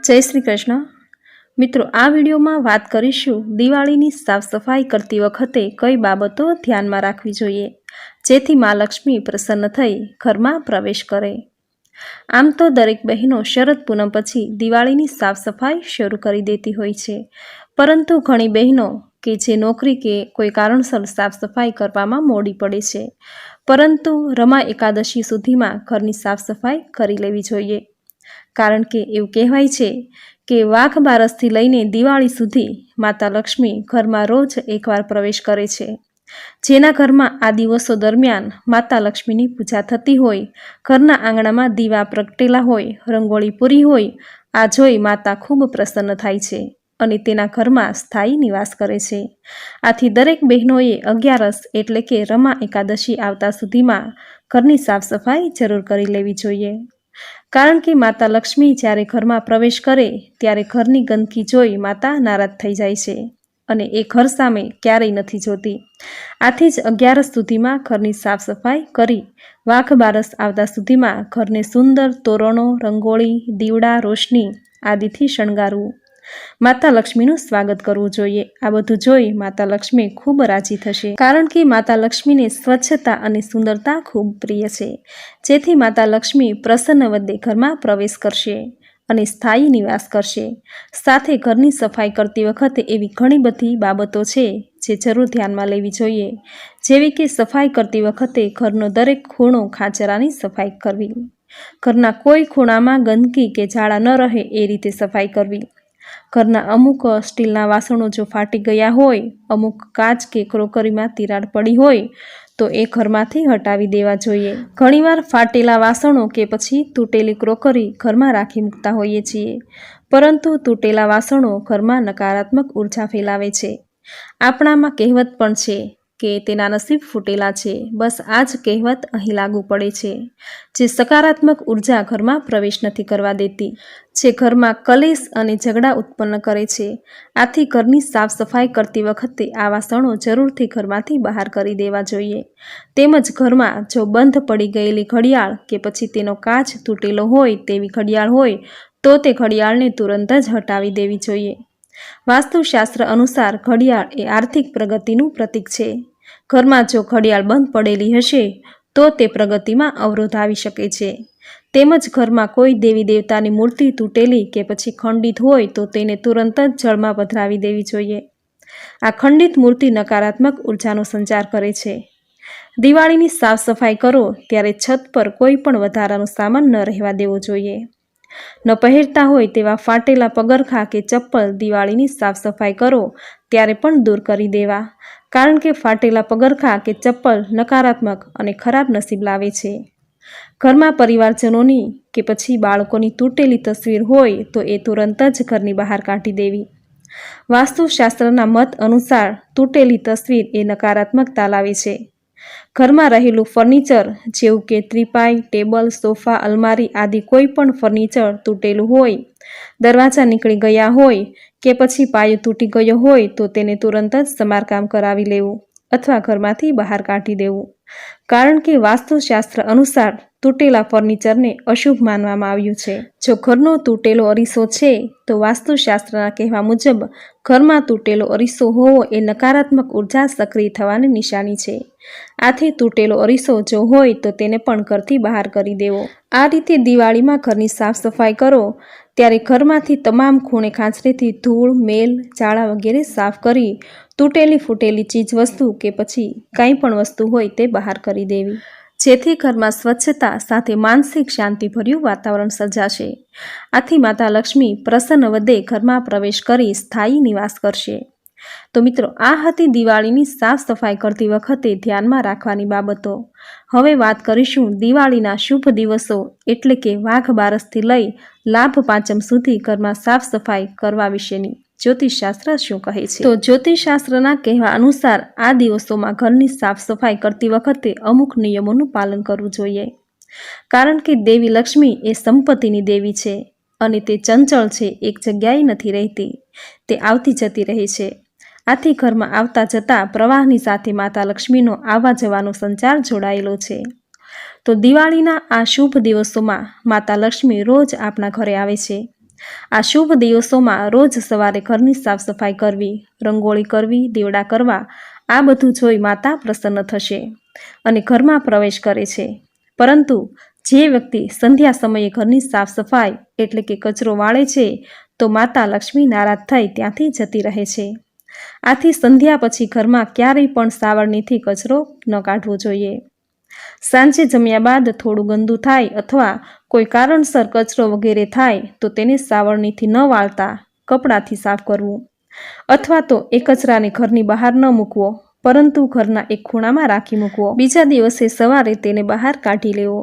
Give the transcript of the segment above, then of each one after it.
જય શ્રી કૃષ્ણ મિત્રો, આ વિડીયોમાં વાત કરીશું દિવાળીની સાફ સફાઈ કરતી વખતે કઈ બાબતો ધ્યાનમાં રાખવી જોઈએ જેથી મા લક્ષ્મી પ્રસન્ન થઈ ઘરમાં પ્રવેશ કરે। આમ તો દરેક બહેનો શરદ પૂનમ પછી દિવાળીની સાફ સફાઈ શરૂ કરી દેતી હોય છે, પરંતુ ઘણી બહેનો કે જે નોકરી કે કોઈ કારણસર સાફ સફાઈ કરવામાં મોડી પડે છે, પરંતુ રમા એકાદશી સુધીમાં ઘરની સાફ સફાઈ કરી લેવી જોઈએ। કારણ કે એવું કહેવાય છે કે વાઘ બારસથી લઈને દિવાળી સુધી માતા લક્ષ્મી ઘરમાં રોજ એકવાર પ્રવેશ કરે છે। જેના ઘરમાં આ દિવસો દરમિયાન માતા લક્ષ્મીની પૂજા થતી હોય, ઘરના આંગણામાં દીવા પ્રગટેલા હોય, રંગોળી પૂરી હોય, આ જોઈ માતા ખૂબ પ્રસન્ન થાય છે અને તેના ઘરમાં સ્થાયી નિવાસ કરે છે। આથી દરેક બહેનોએ 11 એટલે કે રમા એકાદશી આવતા સુધીમાં ઘરની સાફ સફાઈ જરૂર કરી લેવી જોઈએ। કારણ કે માતા લક્ષ્મી જ્યારે ઘરમાં પ્રવેશ કરે ત્યારે ઘરની ગંદકી જોઈ માતા નારાજ થઈ જાય છે અને એ ઘર સામે ક્યારેય નથી જોતી। આથી જ 11 સુધીમાં ઘરની સાફ સફાઈ કરી વાઘ બારસ આવતા સુધીમાં ઘરને સુંદર તોરણો, રંગોળી, દીવડા, રોશની આદિથી શણગારવું, માતા લક્ષ્મીનું સ્વાગત કરવું જોઈએ। આ બધું જોઈ માતા લક્ષ્મી ખૂબ રાજી થશે, કારણ કે માતા લક્ષ્મીને સ્વચ્છતા અને સુંદરતા ખૂબ પ્રિય છે, જેથી માતા લક્ષ્મી પ્રસન્ન વદે ઘરમાં પ્રવેશ કરશે અને સ્થાયી નિવાસ કરશે। સાથે ઘરની સફાઈ કરતી વખતે એવી ઘણી બધી બાબતો છે જે જરૂર ધ્યાનમાં લેવી જોઈએ, જેવી કે સફાઈ કરતી વખતે ઘરનો દરેક ખૂણો ખાંચરાની સફાઈ કરવી, ઘરના કોઈ ખૂણામાં ગંદકી કે ઝાડા ન રહે એ રીતે સફાઈ કરવી, ઘરના અમુક સ્ટીલના વાસણો જો ફાટી ગયા હોય, અમુક કાચ કે ક્રોકરીમાં તિરાડ પડી હોય તો એ ઘરમાંથી હટાવી દેવા જોઈએ। ઘણીવાર ફાટેલા વાસણો કે પછી તૂટેલી ક્રોકરી ઘરમાં રાખી મૂકતા હોઈએ છીએ, પરંતુ તૂટેલા વાસણો ઘરમાં નકારાત્મક ઉર્જા ફેલાવે છે। આપણામાં કહેવત પણ છે કે તેના નસીબ ફૂટેલા છે, બસ આ જ કહેવત અહીં લાગુ પડે છે, જે સકારાત્મક ઉર્જા ઘરમાં પ્રવેશ નથી કરવા દેતી, જે ઘરમાં કલેશ અને ઝઘડા ઉત્પન્ન કરે છે। આથી ઘરની સાફ સફાઈ કરતી વખતે આ વાસણો જરૂરથી ઘરમાંથી બહાર કરી દેવા જોઈએ। તેમજ ઘરમાં જો બંધ પડી ગયેલી ઘડિયાળ કે પછી તેનો કાચ તૂટેલો હોય તેવી ઘડિયાળ હોય તો તે ઘડિયાળને તુરંત જ હટાવી દેવી જોઈએ। વાસ્તુશાસ્ત્ર અનુસાર ઘડિયાળ એ આર્થિક પ્રગતિનું પ્રતીક છે। ઘરમાં જો ઘડિયાળ બંધ પડેલી હશે તો તે પ્રગતિમાં અવરોધ આવી શકે છે। તેમજ ઘરમાં કોઈ દેવી દેવતાની મૂર્તિ તૂટેલી કે પછી ખંડિત હોય તો તેને તુરંત જ જળમાં પધરાવી દેવી જોઈએ। આ ખંડિત મૂર્તિ નકારાત્મક ઉર્જાનો સંચાર કરે છે। દિવાળીની સાફ સફાઈ કરો ત્યારે છત પર કોઈ પણ વધારાનો સામાન ન રહેવા દેવો જોઈએ। ન પહેરતા હોય તેવા ફાટેલા પગરખાં કે ચપ્પલ દિવાળીની સાફ સફાઈ કરો ત્યારે પણ દૂર કરી દેવા, કારણ કે ફાટેલા પગરખાં કે ચપ્પલ નકારાત્મક અને ખરાબ નસીબ લાવે છે। ઘરમાં પરિવારજનોની કે પછી બાળકોની તૂટેલી તસવીર હોય તો એ તુરંત જ ઘરની બહાર કાઢી દેવી। વાસ્તુશાસ્ત્રના મત અનુસાર તૂટેલી તસવીર એ નકારાત્મકતા લાવે છે। ઘરમાં રહેલું ફર્નિચર જેવું કે ત્રિપાઈ, ટેબલ, સોફા, અલમારી આદિ કોઈ પણ ફર્નિચર તૂટેલું હોય, દરવાજા નીકળી ગયા હોય કે પછી પાયો તૂટી ગયો હોય તો તેને તુરંત જ સમારકામ કરાવી લેવું અથવા ઘરમાંથી બહાર કાઢી દેવું, કારણ કે વાસ્તુશાસ્ત્ર અનુસાર તૂટેલા ફર્નિચરને અશુભ માનવામાં આવ્યું છે। જો ઘરનો તૂટેલો અરીસો છે તો વાસ્તુશાસ્ત્રના કહેવા મુજબ ઘરમાં તૂટેલો અરીસો હોવો એ નકારાત્મક ઉર્જા સક્રિય થવાની નિશાની છે। આથી તૂટેલો અરીસો જો હોય તો તેને પણ ઘરથી બહાર કરી દેવો। આ રીતે દિવાળીમાં ઘરની સાફ સફાઈ કરો ત્યારે ઘરમાંથી તમામ ખૂણે ખાંચરેથી ધૂળ, મેલ, ઝાડા વગેરે સાફ કરી તૂટેલી ફૂટેલી ચીજ વસ્તુ કે પછી કાંઈ પણ વસ્તુ હોય તે બહાર કરી દેવી, જેથી ઘરમાં સ્વચ્છતા સાથે માનસિક શાંતિભર્યું વાતાવરણ સર્જાશે। આથી માતા લક્ષ્મી પ્રસન્ન વદે ઘરમાં પ્રવેશ કરી સ્થાયી નિવાસ કરશે। તો મિત્રો, આ હતી દિવાળીની સાફ સફાઈ કરતી વખતે ધ્યાનમાં રાખવાની બાબતો। હવે વાત કરીશું દિવાળીના શુભ દિવસો એટલે કે વાઘ બારસથી લઈ લાભ પાંચમ સુધી ઘરમાં સાફ સફાઈ કરવા વિશેની જ્યોતિષશાસ્ત્ર શું કહે છે। તો જ્યોતિષશાસ્ત્રના કહેવા અનુસાર આ દિવસોમાં ઘરની સાફ સફાઈ કરતી વખતે અમુક નિયમોનું પાલન કરવું જોઈએ, કારણ કે દેવી લક્ષ્મી એ સંપત્તિની દેવી છે અને તે ચંચળ છે, એક જગ્યાએ નથી રહેતી, તે આવતી જતી રહે છે। આથી ઘરમાં આવતા જતા પ્રવાહની સાથે માતા લક્ષ્મીનો આવવા જવાનો સંચાર જોડાયેલો છે। તો દિવાળીના આ શુભ દિવસોમાં માતા લક્ષ્મી રોજ આપણા ઘરે આવે છે, આ શુભ દિવસોમાં રોજ સવારે ઘરની સાફ સફાઈ કરવી, રંગોળી કરવી, દીવડા કરવા, આ બધું જોઈ માતા પ્રસન્ન થશે અને ઘરમાં પ્રવેશ કરે છે. પરંતુ જે વ્યક્તિ સંધ્યા સમયે ઘરની સાફ સફાઈ એટલે કે કચરો વાળે છે તો માતા લક્ષ્મી નારાજ થઈ ત્યાંથી જતી રહે છે. આથી સંધ્યા પછી ઘરમાં ક્યારેય પણ સાવરણીથી કચરો ન કાઢવો જોઈએ. સાંજે જમ્યા બાદ થોડું ગંદુ થાય અથવા કોઈ કારણસર કચરો વગેરે થાય તો તેને સાવરણીથી ન વાળતા કપડાથી સાફ કરવું અથવા તો એ કચરાને ઘરની બહાર ન મૂકવો, પરંતુ ઘરના એક ખૂણામાં રાખી મૂકવો. બીજા દિવસે સવારે તેને બહાર કાઢી લેવો.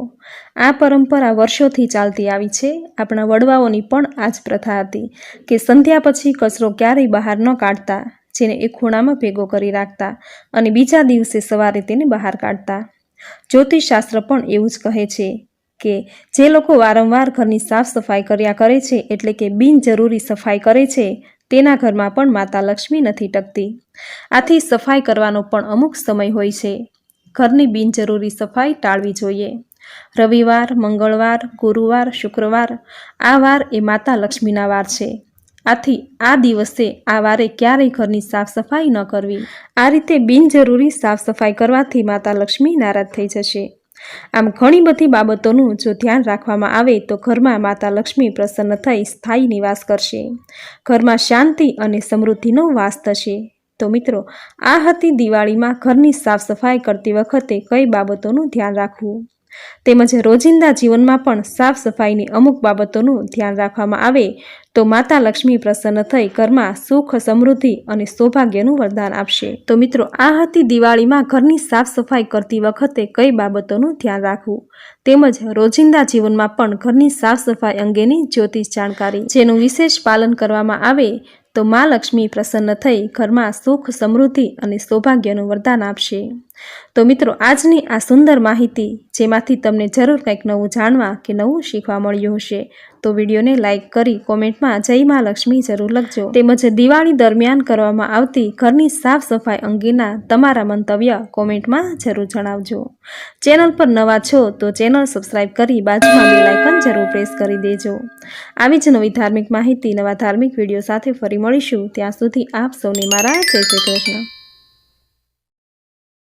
આ પરંપરા વર્ષોથી ચાલતી આવી છે. આપણા વડવાઓની પણ આ જ પ્રથા હતી કે સંધ્યા પછી કચરો ક્યારેય બહાર ન કાઢતા, જેને એક ખૂણામાં ભેગો કરી રાખતા અને બીજા દિવસે સવારે તેને બહાર કાઢતા. જ્યોતિષશાસ્ત્ર પણ એવું જ કહે છે કે જે લોકો વારંવાર ઘરની સાફ સફાઈ કર્યા કરે છે એટલે કે બિનજરૂરી સફાઈ કરે છે તેના ઘરમાં પણ માતા લક્ષ્મી નથી ટકતી. આથી સફાઈ કરવાનો પણ અમુક સમય હોય છે. ઘરની બિનજરૂરી સફાઈ ટાળવી જોઈએ. રવિવાર, મંગળવાર, ગુરુવાર, શુક્રવાર આ વાર એ માતા લક્ષ્મીના વાર છે. આથી આ દિવસે આ વારે ક્યારેય ઘરની સાફ સફાઈ ન કરવી. આ રીતે બિનજરૂરી સાફ સફાઈ કરવાથી માતા લક્ષ્મી નારાજ થઈ જશે. આમ ઘણી બધી બાબતોનું જો ધ્યાન રાખવામાં આવે તો ઘરમાં માતા લક્ષ્મી પ્રસન્ન થઈ સ્થાયી નિવાસ કરશે. ઘરમાં શાંતિ અને સમૃદ્ધિનો વાસ થશે. તો મિત્રો, આ હતી દિવાળીમાં ઘરની સાફ સફાઈ કરતી વખતે કઈ બાબતોનું ધ્યાન રાખવું, તેમજ રોજિંદા જીવનમાં પણ સાફ સફાઈની અમુક બાબતોનું ધ્યાન રાખવામાં આવે તો માતા લક્ષ્મી પ્રસન્ન થઈ ઘરમાં સુખ, સમૃદ્ધિ અને સૌભાગ્યનું વરદાન આપશે. તો મિત્રો, આ હતી દિવાળીમાં ઘરની સાફ સફાઈ કરતી વખતે કઈ બાબતોનું ધ્યાન રાખવું, તેમજ રોજિંદા જીવનમાં પણ ઘરની સાફ સફાઈ અંગેની જ્યોતિષ જાણકારી, જેનું વિશેષ પાલન કરવામાં આવે તો મા લક્ષ્મી પ્રસન્ન થઈ ઘરમાં સુખ, સમૃદ્ધિ અને સૌભાગ્યનું વરદાન આપશે. તો મિત્રો, આજની આ સુંદર માહિતી જેમાંથી તમને જરૂર કંઈક નવું જાણવા કે નવું શીખવા મળ્યું હશે તો વિડીયોને લાઇક કરી કોમેન્ટમાં જય મા લક્ષ્મી જરૂર લખજો. તેમજ દિવાળી દરમિયાન કરવામાં આવતી ઘરની સાફ સફાઈ અંગેના તમારા મંતવ્ય કોમેન્ટમાં જરૂર જણાવજો. ચેનલ પર નવા છો તો ચેનલ સબસ્ક્રાઈબ કરી બાજુમાં બેલ આઇકન જરૂર પ્રેસ કરી દેજો. આવી જ નવી ધાર્મિક માહિતી, નવા ધાર્મિક વિડીયો સાથે ફરી મળીશું. ત્યાં સુધી આપ સૌને મારા જય શ્રી કૃષ્ણ.